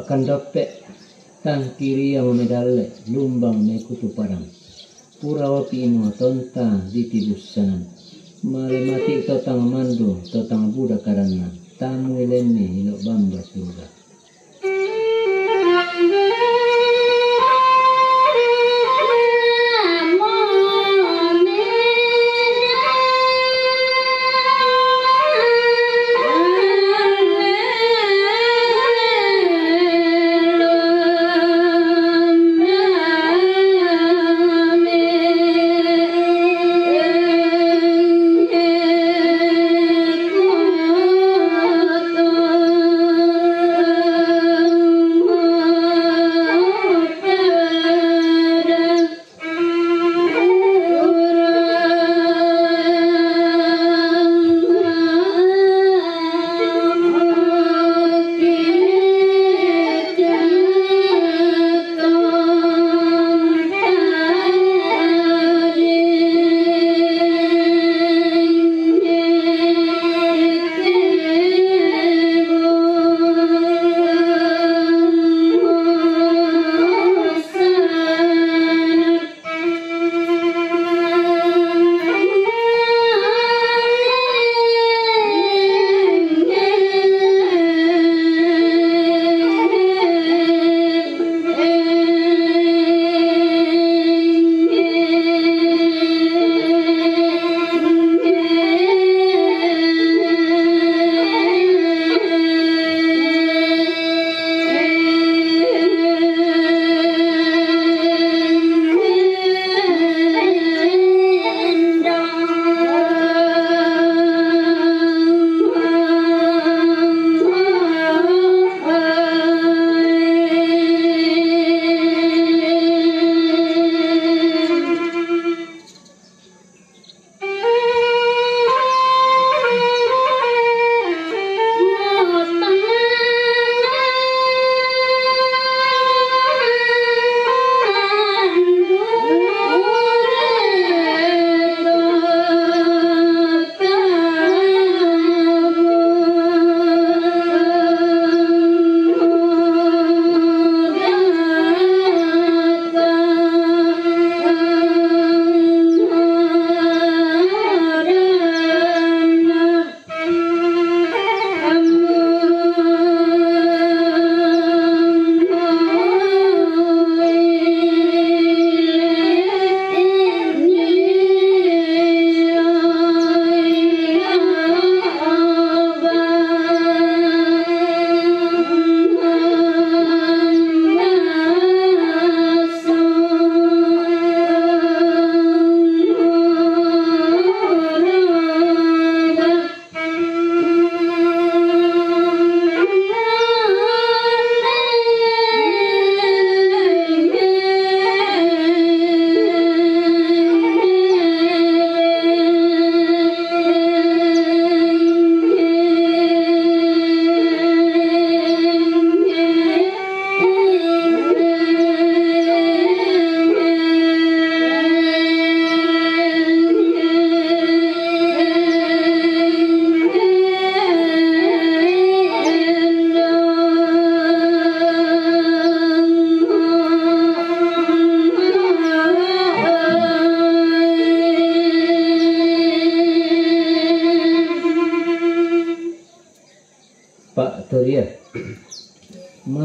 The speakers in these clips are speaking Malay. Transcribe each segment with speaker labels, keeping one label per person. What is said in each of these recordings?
Speaker 1: Kandapek tang kiri yang medale lumbang mekutu padang purawapi imo tonta di tibus sanan mare mati totang mandu totang buda karana tamu ileni ilo bamba surga.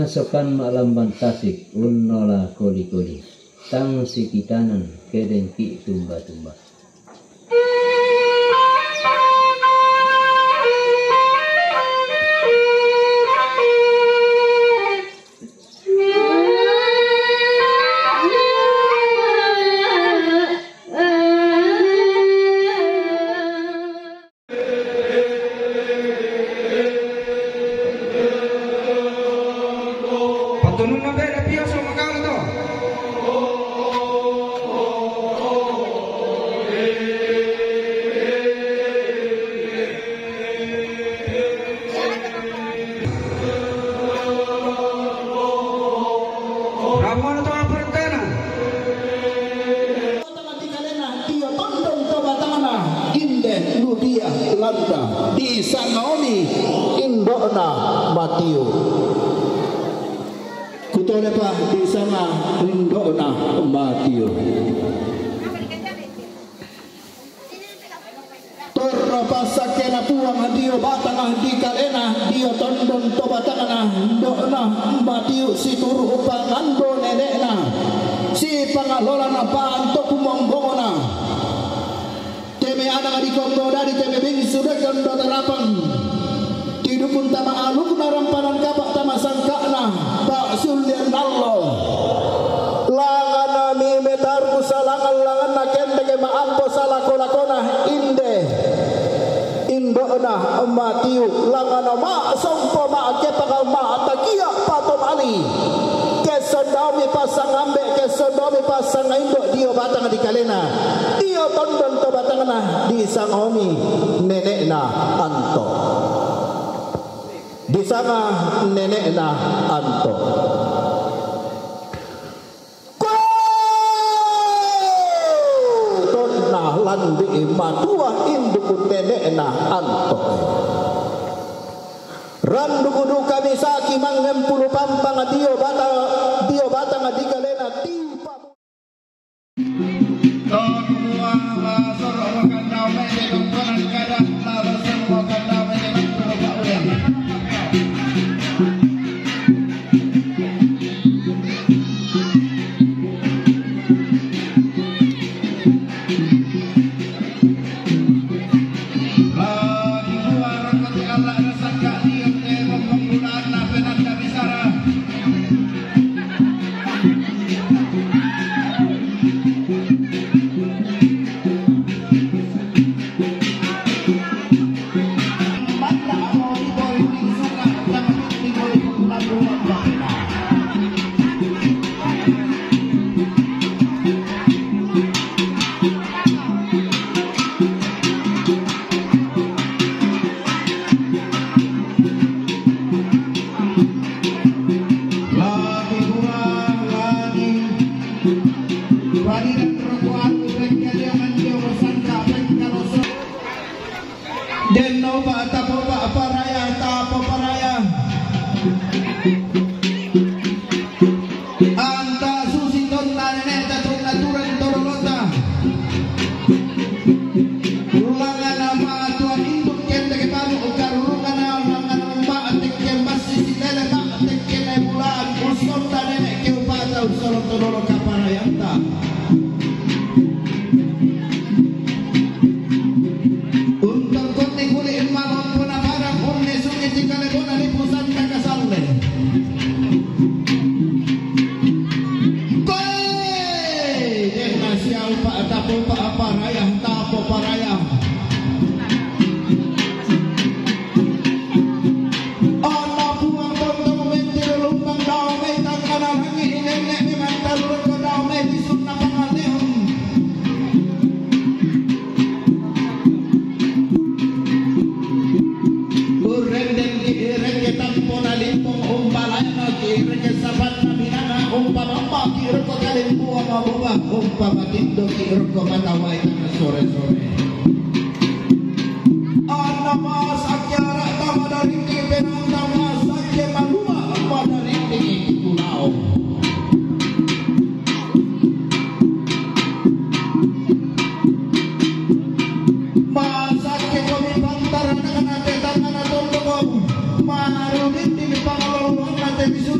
Speaker 1: Masokan maalamban tasik unnola koli-koli. Tang sikitanan kedengki tumba-tumba.
Speaker 2: Di Sangaomi Indona Matiu kutole pa di sana Indona Matiu torno pasakena puang hadio batang di kalena dio tondon to batangana Indona Matiu si turu upangando nenekna si pangalola na panto kumonggona teme ada di Kongo dari teme bing sudah kondo terapang tidukun tama aluk narampanan kapak tama sangkana pak sulian nallo langana mi metaru salangan langana kendege maampo salako-lakona inde indona matiu langana ma sompo ma kepakal ma takia patom ali kesodomi pasang ambek kesodomi pasang indok dio batang di kalena dio tondon to batangna di Sangaomi nenekna anto di sana nenekna anto tonna landi matua induk nenekna anto randu kudu kami saki mangempulu pampang dio batang di kalena tipa Maru di pangalawan nanti bisut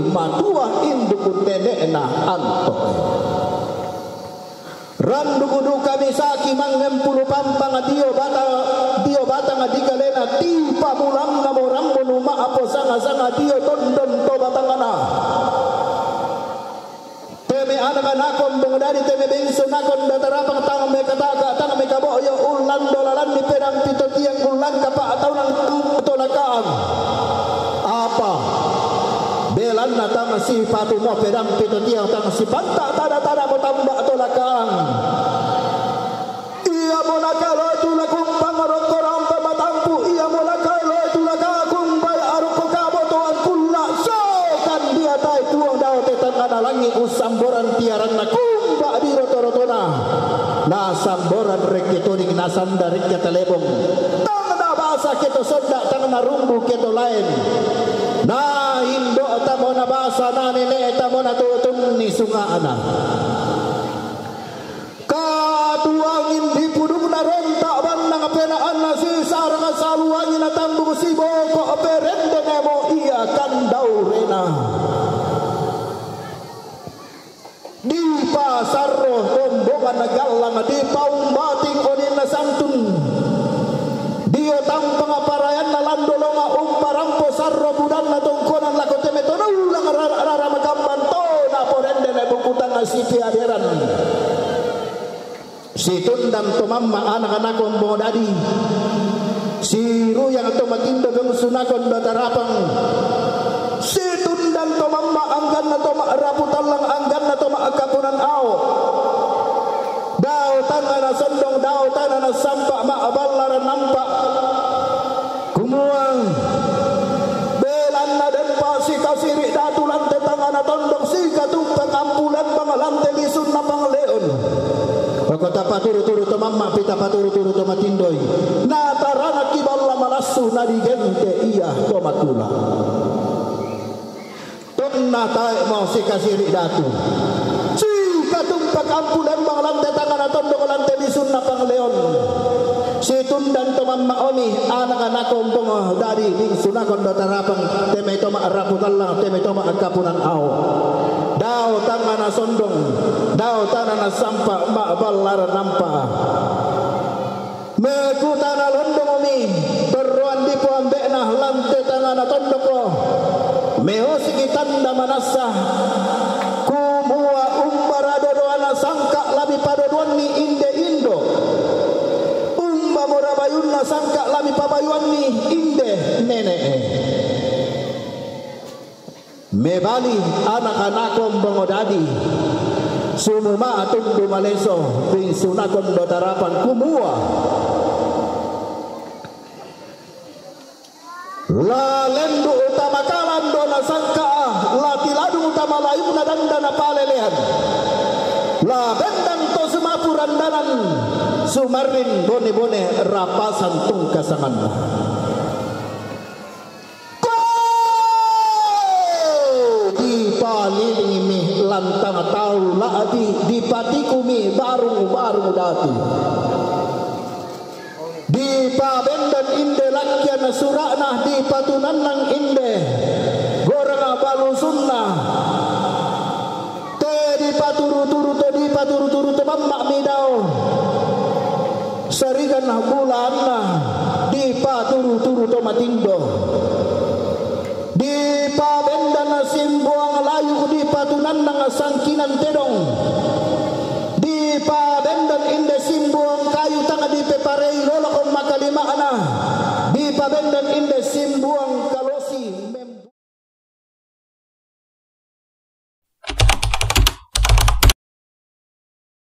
Speaker 2: matua induk tenena antok randu kudu kami saki mangempulu pampang dio batang dikalena tipa mulang namoram monuma apo sanga dio tondon to batangana teme anak-anak kombong dari teme bengso nakon datarapang tangan mereka tangan mereka boyo ulan dolaran di pedang pito tiang ulan kapa atau nang tolakaan apa belan natang si patu mo pedang pito tiang tang si pantak tada mo tambak tolakaan iya mo nakalo tula kumpang rokorang pamatampu iya mo nakalo tula kakung bay aruk kabo tuan kula so kan dia tai tuang daw tetang kana langit usamboran tiaran na kumba di rotorotona na samboran reketoning nasandarik kita lebong tang na basa keto sonda tang na rumbu keto lain na indo tamo na basa na nene tamo na tutun ni sungaana katuangin di pudung na rontak bandang penaan na si sarang saluangin na tambung si boko perende nemo iya kandau rena di pasar rombongan nagalang di paumbating onin na santun dio tampang aparayan na landolonga umparampo sarro budan na tongkonan lakote metono ulang rara magamban to na porende na bukutan na sipi aderan si tundang to mamma anak-anak kombong dadi si ruyang to magindo beng sunakon datarapang si tundang to mamma anggan na to raputallang anggan na to maakapunan ao daw tangan na sondong daw tangan na sampak maaballaran nampak kumuang belan na dempa si kasirik datulan tetangan na tondong si katumpang ampulan pangalan telisun na pangleon kota paturu-turu to mamma pita paturu-turu to matindoy natarana kiballa malasu na digente iya to matula tonna tae mau si kasirik datu si katumpak ampulan pangalan tetangan na tondong lante lisun na pangleon si tundan to mamma omi anak-anak kombong dari ding sunakon datarapang teme to maaraputallang teme to maakapunan ao daw tangan na sondong daw tangan na sampa maaballar nampa mekutan na londong omi teruan di po ambe na lante tangan na tondong ko meosiki tanda manasa kumua umbara dodoana sangka labi padodoan ni inde indo Morabayun na sangka lami pabayuan ni inde nene mebali anak-anak kombong dadi sumuma atung dumaleso bing sunakon dotarapan kumua la lendu utama kalan dona sangka la tiladu utama layung na dandana palelehan la bendang to sumapuran danan sumarin bone-bone rapasan tungkasangan di palilingi mi lantang tahu ladi di patikumi barung datu di pabendan inde lakyan surakna di patunan nang inde gorang balusunna te di paturu-turu to mammak midau sarigan bulan di paturu-turu to matindo di pabendan simbuang layu di patunan nang sangkinan tedong di pabendan inde simbuang kayu tanga di peparei lolakon makalima ana di pabendan inde simbuang